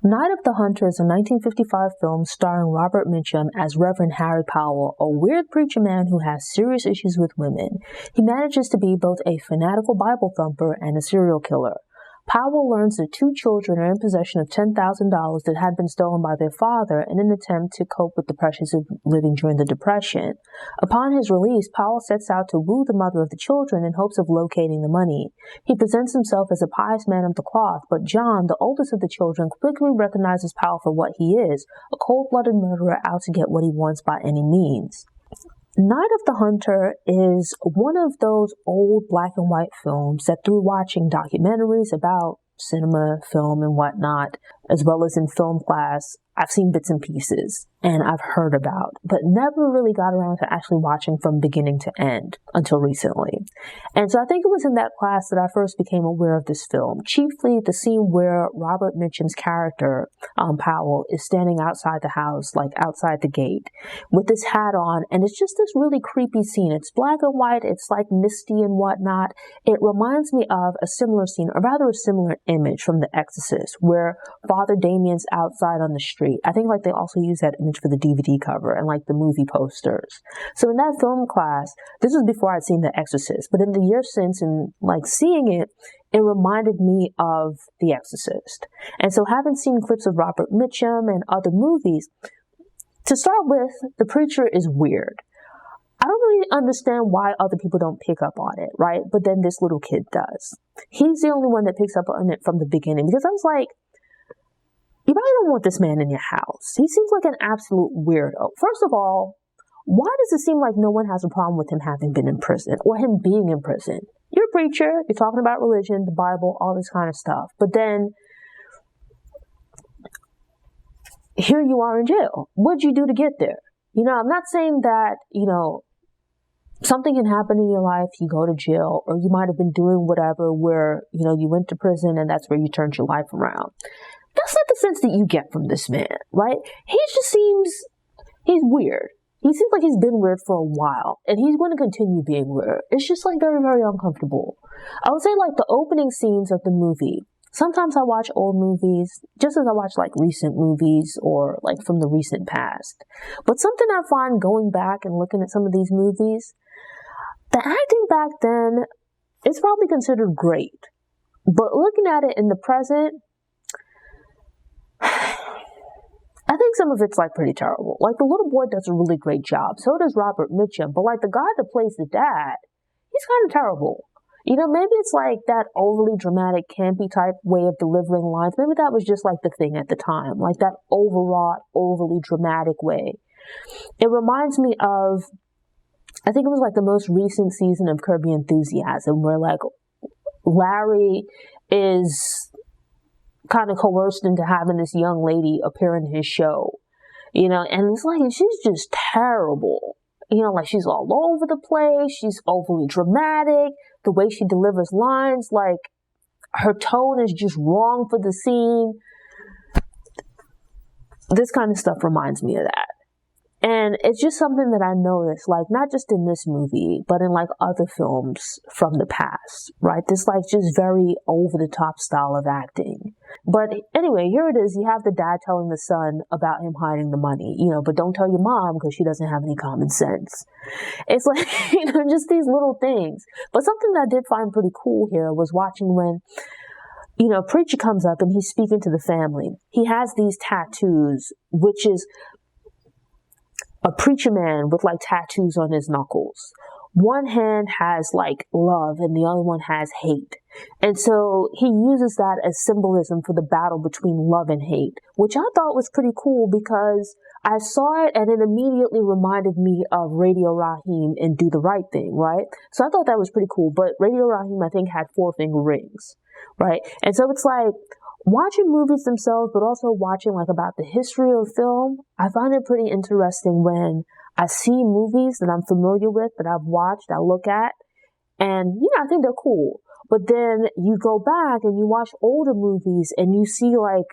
Night of the Hunter is a 1955 film starring Robert Mitchum as Reverend Harry Powell, a weird preacher man who has serious issues with women. He manages to be both a fanatical Bible thumper and a serial killer. Powell learns that two children are in possession of $10,000 that had been stolen by their father in an attempt to cope with the pressures of living during the Depression. Upon his release, Powell sets out to woo the mother of the children in hopes of locating the money. He presents himself as a pious man of the cloth, but John, the oldest of the children, quickly recognizes Powell for what he is, a cold-blooded murderer out to get what he wants by any means. Night of the Hunter is one of those old black and white films that through watching documentaries about cinema, film, and whatnot, as well as in film class, I've seen bits and pieces and I've heard about, but never really got around to actually watching from beginning to end until recently. And so I think it was in that class that I first became aware of this film, chiefly the scene where Robert Mitchum's character, Powell, is standing outside the house, like outside the gate, with his hat on, and it's just this really creepy scene. It's black and white, it's like misty and whatnot. It reminds me of a similar scene, or rather a similar image from The Exorcist, where Father Damien's outside on the street. I think like they also use that image for the DVD cover and like the movie posters. So in that film class, this was before I'd seen The Exorcist, but in the years since and like seeing it, it reminded me of The Exorcist. And so having seen clips of Robert Mitchum and other movies, to start with, the preacher is weird. I don't really understand why other people don't pick up on it, right? But then this little kid does. He's the only one that picks up on it from the beginning, because I was like, you probably don't want this man in your house. He seems like an absolute weirdo. First of all, why does it seem like no one has a problem with him having been in prison or him being in prison? You're a preacher, you're talking about religion, the Bible, all this kind of stuff. But then here you are in jail. What'd you do to get there? You know, I'm not saying that, something can happen in your life, you go to jail, or you might have been doing whatever where, you went to prison and that's where you turned your life around. That's not the sense that you get from this man, right? He's weird. He seems like he's been weird for a while, and he's going to continue being weird. It's just like very, very uncomfortable. I would say like the opening scenes of the movie. Sometimes I watch old movies, just as I watch like recent movies or like from the recent past. But something I find going back and looking at some of these movies, the acting back then is probably considered great. But looking at it in the present, I think some of it's like pretty terrible. Like the little boy does a really great job. So does Robert Mitchum. But like the guy that plays the dad, he's kind of terrible. Maybe it's like that overly dramatic, campy type way of delivering lines. Maybe that was just like the thing at the time. Like that overwrought, overly dramatic way. It reminds me of, I think it was like the most recent season of Curb Your Enthusiasm, where like Larry is kind of coerced into having this young lady appear in his show, and it's like, she's just terrible. Like she's all over the place. She's overly dramatic. The way she delivers lines, like her tone is just wrong for the scene. This kind of stuff reminds me of that. And it's just something that I noticed, like not just in this movie, but in like other films from the past, right? This like just very over the top style of acting. But anyway, here it is. You have the dad telling the son about him hiding the money, but don't tell your mom because she doesn't have any common sense. It's like, just these little things. But something that I did find pretty cool here was watching when, preacher comes up and he's speaking to the family. He has these tattoos, which is a preacher man with like tattoos on his knuckles. One hand has like love and the other one has hate. And so he uses that as symbolism for the battle between love and hate, which I thought was pretty cool because I saw it and it immediately reminded me of Radio Raheem in Do the Right Thing, right? So I thought that was pretty cool. But Radio Raheem, I think, had 4-finger rings, right? And so it's like, watching movies themselves, but also watching like about the history of film, I find it pretty interesting when I see movies that I'm familiar with, that I've watched, I look at, and I think they're cool. But then you go back and you watch older movies and you see like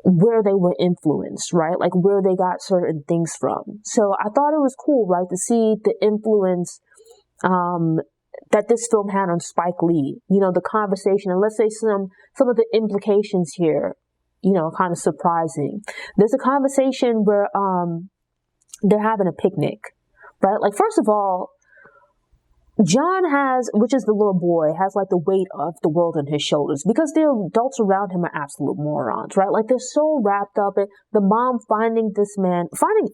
where they were influenced, right? Like where they got certain things from. So I thought it was cool, right, to see the influence that this film had on Spike Lee, the conversation, and let's say some of the implications here kind of surprising. There's a conversation where they're having a picnic, right? Like, first of all, John which is the little boy, has like the weight of the world on his shoulders because the adults around him are absolute morons, right? Like, they're so wrapped up in the mom finding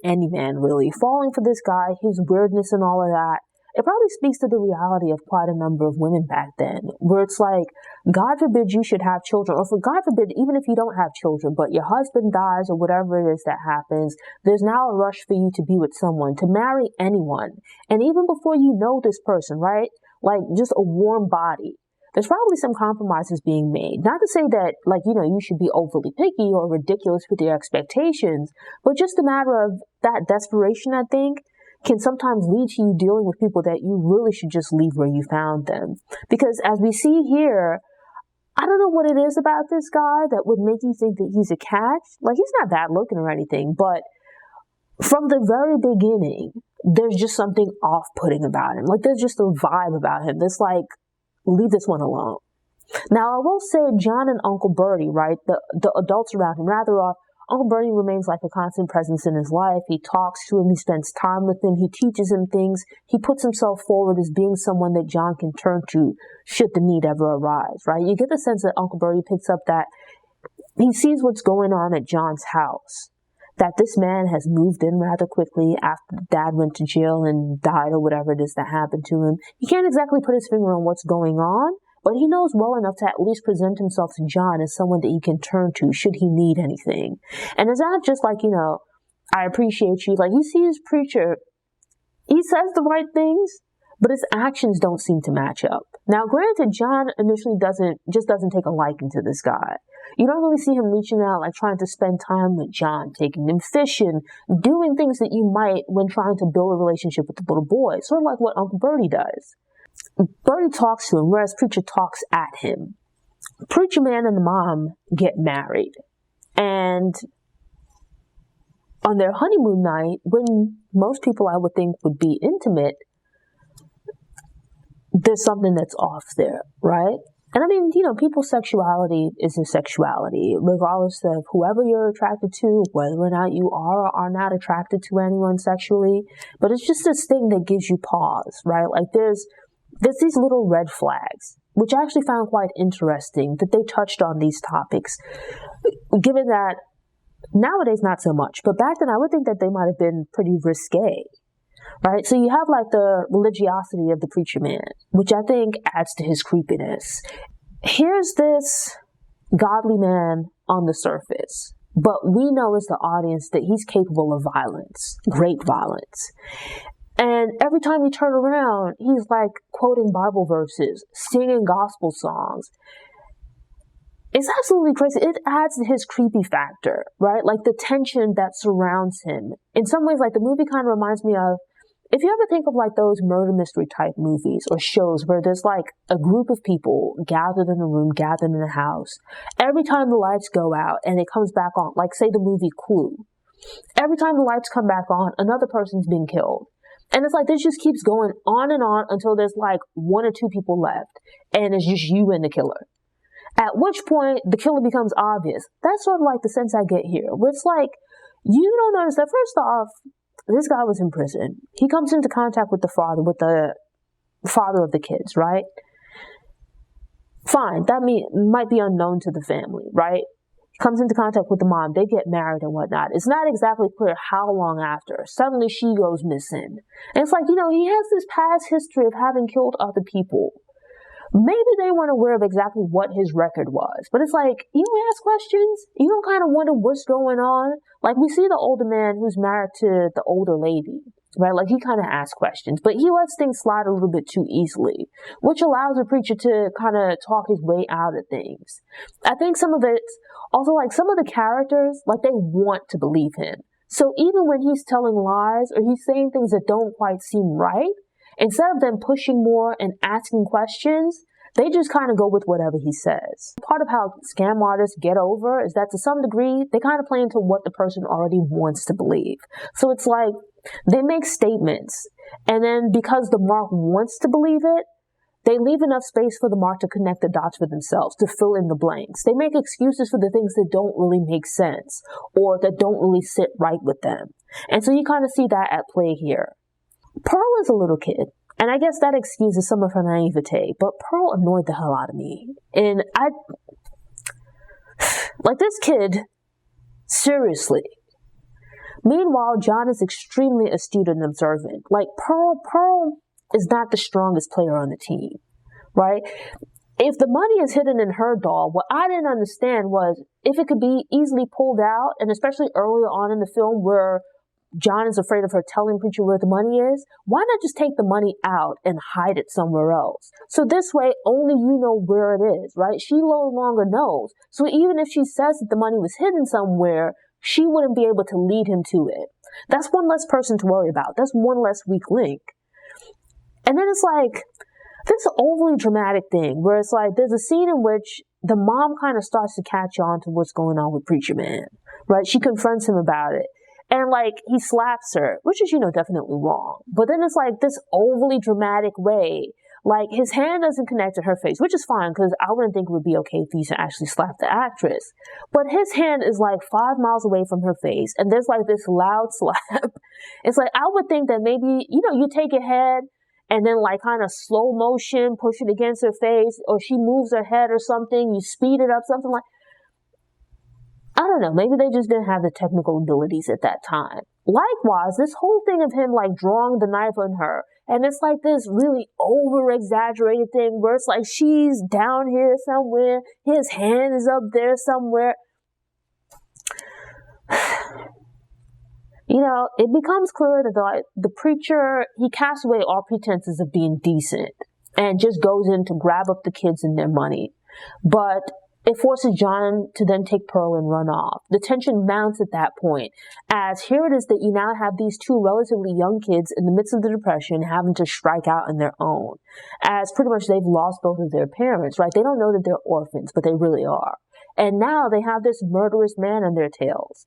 any man really, falling for this guy, his weirdness and all of that. It probably speaks to the reality of quite a number of women back then, where it's like, God forbid you should have children, or for God forbid, even if you don't have children, but your husband dies or whatever it is that happens, there's now a rush for you to be with someone, to marry anyone. And even before you know this person, right? Like, just a warm body. There's probably some compromises being made. Not to say that, like, you should be overly picky or ridiculous with your expectations, but just a matter of that desperation, I think, can sometimes lead to you dealing with people that you really should just leave where you found them. Because as we see here, I don't know what it is about this guy that would make you think that he's a catch. Like, he's not bad looking or anything, but from the very beginning, there's just something off-putting about him. Like, there's just a vibe about him that's like, leave this one alone. Now, I will say John and Uncle Bertie, right, the adults around him, rather off, Uncle Bertie remains like a constant presence in his life. He talks to him. He spends time with him. He teaches him things. He puts himself forward as being someone that John can turn to should the need ever arise, right? You get the sense that Uncle Bertie picks up that he sees what's going on at John's house, that this man has moved in rather quickly after dad went to jail and died or whatever it is that happened to him. He can't exactly put his finger on what's going on, but he knows well enough to at least present himself to John as someone that he can turn to should he need anything. And it's not just like, I appreciate you. Like, you see his preacher, he says the right things, but his actions don't seem to match up. Now, granted, John initially doesn't take a liking to this guy. You don't really see him reaching out, like trying to spend time with John, taking him fishing, doing things that you might when trying to build a relationship with the little boy. Sort of like what Uncle Bertie does. Bertie talks to him, whereas Preacher talks at him. Preacher Man and the mom get married. And on their honeymoon night, when most people I would think would be intimate, there's something that's off there, right? And I mean, people's sexuality is their sexuality, regardless of whoever you're attracted to, whether or not you are or are not attracted to anyone sexually. But it's just this thing that gives you pause, right? Like, there's these little red flags, which I actually found quite interesting that they touched on these topics, given that nowadays not so much, but back then I would think that they might have been pretty risque, right? So you have like the religiosity of the preacher man, which I think adds to his creepiness. Here's this godly man on the surface, but we know as the audience that he's capable of violence, great violence. And every time you turn around, he's like quoting Bible verses, singing gospel songs. It's absolutely crazy. It adds to his creepy factor, right? Like the tension that surrounds him. In some ways, like the movie kind of reminds me of, if you ever think of like those murder mystery type movies or shows where there's like a group of people gathered in a room, gathered in a house. Every time the lights go out and it comes back on, like say the movie Clue. Every time the lights come back on, another person's being killed. And it's like, this just keeps going on and on until there's like one or two people left. And it's just you and the killer. At which point, the killer becomes obvious. That's sort of like the sense I get here. Where it's like, you don't notice that first off, this guy was in prison. He comes into contact with the father of the kids, right? Fine, that might be unknown to the family, right? Comes into contact with the mom, they get married and whatnot. It's not exactly clear how long after. Suddenly she goes missing. And it's like, he has this past history of having killed other people. Maybe they weren't aware of exactly what his record was. But it's like, you don't ask questions. You don't kind of wonder what's going on. Like, we see the older man who's married to the older lady, right? Like, he kind of asks questions, but he lets things slide a little bit too easily, which allows the preacher to kind of talk his way out of things. I think some of it's also like some of the characters, like they want to believe him. So even when he's telling lies or he's saying things that don't quite seem right, instead of them pushing more and asking questions, they just kind of go with whatever he says. Part of how scam artists get over is that to some degree, they kind of play into what the person already wants to believe. So it's like they make statements, and then because the mark wants to believe it, They leave enough space for the mark to connect the dots for themselves, to fill in the blanks. They make excuses for the things that don't really make sense or that don't really sit right with them. And so you kind of see that at play here. Pearl is a little kid, and I guess that excuses some of her naivete, but Pearl annoyed the hell out of me. And like this kid, seriously. Meanwhile, John is extremely astute and observant. Like Pearl is not the strongest player on the team, right? If the money is hidden in her doll, what I didn't understand was if it could be easily pulled out, and especially earlier on in the film where John is afraid of her telling Preacher where the money is, why not just take the money out and hide it somewhere else? So this way, only you know where it is, right? She no longer knows. So even if she says that the money was hidden somewhere, she wouldn't be able to lead him to it. That's one less person to worry about. That's one less weak link. And then it's like this overly dramatic thing where it's like there's a scene in which the mom kind of starts to catch on to what's going on with Preacher Man, right? She confronts him about it. And like he slaps her, which is, definitely wrong. But then it's like this overly dramatic way. Like his hand doesn't connect to her face, which is fine because I wouldn't think it would be okay if he actually slapped the actress. But his hand is like 5 miles away from her face. And there's like this loud slap. It's like I would think that maybe, you take your head and then like kind of slow motion, push it against her face, or she moves her head or something, you speed it up, something like, I don't know, maybe they just didn't have the technical abilities at that time. Likewise, this whole thing of him like drawing the knife on her, and it's like this really over-exaggerated thing where it's like she's down here somewhere, his hand is up there somewhere. It becomes clear that the preacher, he casts away all pretenses of being decent and just goes in to grab up the kids and their money. But it forces John to then take Pearl and run off. The tension mounts at that point, as here it is that you now have these two relatively young kids in the midst of the Depression having to strike out on their own, as pretty much they've lost both of their parents, right? They don't know that they're orphans, but they really are. And now they have this murderous man on their tails.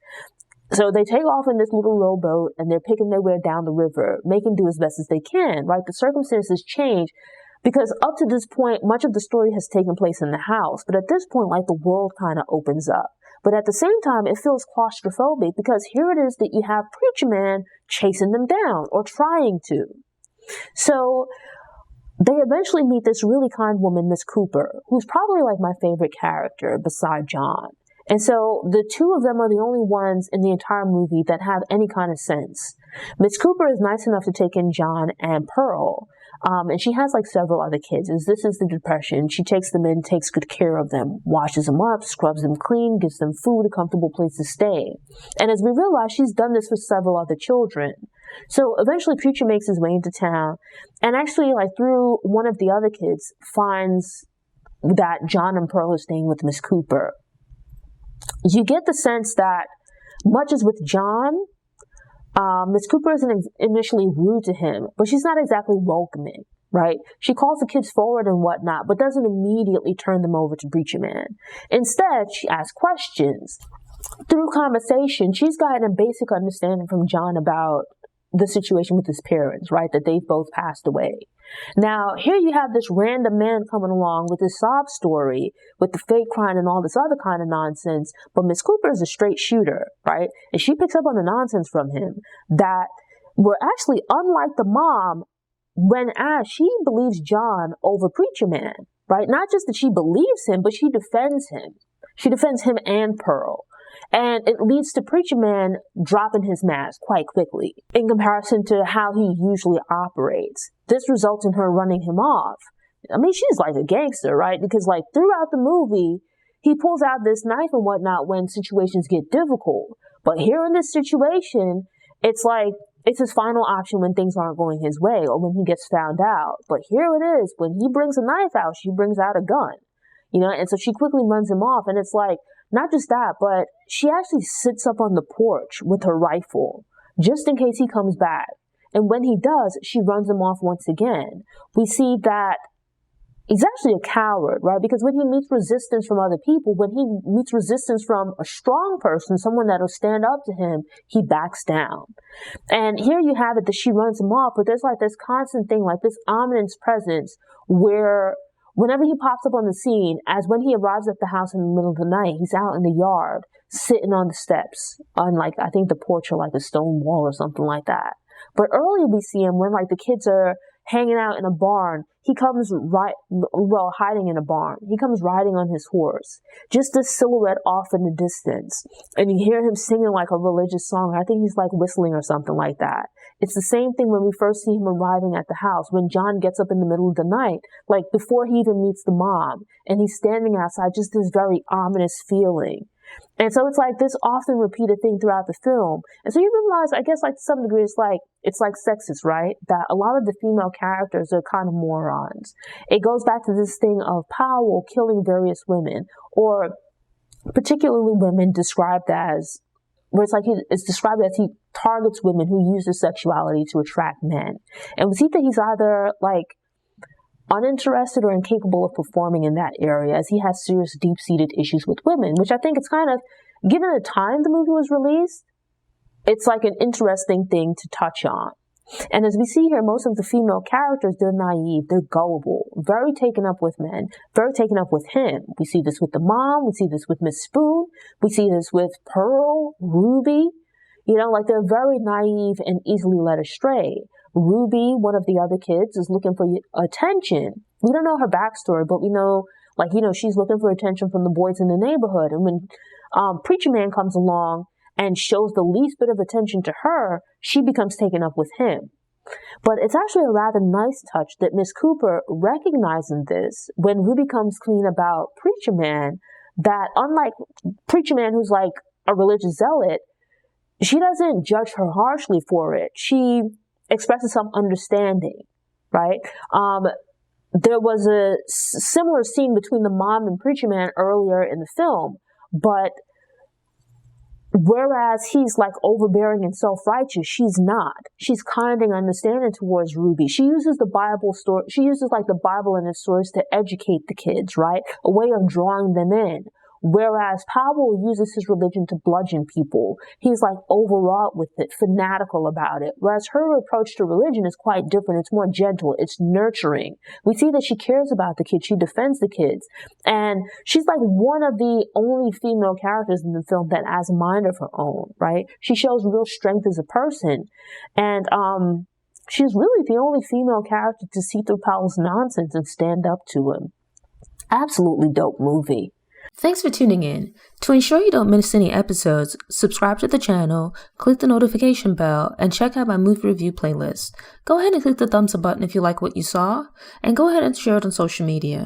So they take off in this little rowboat and they're picking their way down the river, making do as best as they can, right? The circumstances change because up to this point, much of the story has taken place in the house. But at this point, like the world kind of opens up. But at the same time, it feels claustrophobic because here it is that you have Preacher Man chasing them down or trying to. So they eventually meet this really kind woman, Miss Cooper, who's probably like my favorite character beside John. And so the two of them are the only ones in the entire movie that have any kind of sense. Miss Cooper is nice enough to take in John and Pearl. And she has like several other kids. As this is the Depression, she takes them in, takes good care of them, washes them up, scrubs them clean, gives them food, a comfortable place to stay. And as we realize, she's done this for several other children. So eventually Preacher makes his way into town and actually like through one of the other kids finds that John and Pearl are staying with Miss Cooper. You get the sense that much as with John, Miss Cooper isn't initially rude to him, but she's not exactly welcoming, right? She calls the kids forward and whatnot, but doesn't immediately turn them over to Preacher Man. Instead, she asks questions. Through conversation, she's gotten a basic understanding from John about the situation with his parents, right? That they've both passed away. Now, here you have this random man coming along with his sob story, with the fake crying and all this other kind of nonsense, but Miss Cooper is a straight shooter, right? And she picks up on the nonsense from him that were actually unlike the mom when asked, she believes John over Preacher Man, right? Not just that she believes him, but she defends him. She defends him and Pearl. And it leads to Preacher Man dropping his mask quite quickly in comparison to how he usually operates. This results in her running him off. I mean, she's like a gangster, right? Because like throughout the movie, he pulls out this knife and whatnot when situations get difficult. But here in this situation, it's like it's his final option when things aren't going his way or when he gets found out. But here it is. When he brings a knife out, she brings out a gun. And so she quickly runs him off. And it's like, not just that, but she actually sits up on the porch with her rifle just in case he comes back. And when he does, she runs him off once again. We see that he's actually a coward, right? Because when he meets resistance from other people, when he meets resistance from a strong person, someone that'll stand up to him, he backs down. And here you have it that she runs him off, but there's like this constant thing, like this ominous presence where whenever he pops up on the scene, as when he arrives at the house in the middle of the night, he's out in the yard, sitting on the steps on like, I think the porch or like a stone wall or something like that. But earlier we see him when like the kids are hanging out in a barn. He comes hiding in a barn. He comes riding on his horse, just a silhouette off in the distance. And you hear him singing like a religious song. I think he's like whistling or something like that. It's the same thing when we first see him arriving at the house, when John gets up in the middle of the night, like before he even meets the mom, and he's standing outside, just this very ominous feeling. And so it's like this often repeated thing throughout the film. And so you realize, I guess, like to some degree, it's like sexist, right? That a lot of the female characters are kind of morons. It goes back to this thing of Powell killing various women, or particularly women described as, where it's like it's described as he targets women who use their sexuality to attract men. And we see that he's either like uninterested or incapable of performing in that area, as he has serious deep-seated issues with women, which I think it's kind of, given the time the movie was released, it's like an interesting thing to touch on. And as we see here, most of the female characters, they're naive, they're gullible, very taken up with men, very taken up with him. We see this with the mom, we see this with Miss Spoon, we see this with Pearl, Ruby, like they're very naive and easily led astray. Ruby, one of the other kids, is looking for attention. We don't know her backstory, but we know, she's looking for attention from the boys in the neighborhood. And when Preacher Man comes along and shows the least bit of attention to her, she becomes taken up with him. But it's actually a rather nice touch that Miss Cooper, recognizing this, when Ruby comes clean about Preacher Man, that unlike Preacher Man, who's like a religious zealot, she doesn't judge her harshly for it. She expresses some understanding, right? There was a similar scene between the mom and Preacher Man earlier in the film, but whereas he's like overbearing and self-righteous, she's not. She's kind and understanding towards Ruby. She uses the Bible story. She uses like the Bible and its stories to educate the kids, right? A way of drawing them in. Whereas Powell uses his religion to bludgeon people. He's like overwrought with it, fanatical about it. Whereas her approach to religion is quite different. It's more gentle. It's nurturing. We see that she cares about the kids. She defends the kids. And she's like one of the only female characters in the film that has a mind of her own, right? She shows real strength as a person. And she's really the only female character to see through Powell's nonsense and stand up to him. Absolutely dope movie. Thanks for tuning in. To ensure you don't miss any episodes, subscribe to the channel, click the notification bell, and check out my movie review playlist. Go ahead and click the thumbs up button if you like what you saw, and go ahead and share it on social media.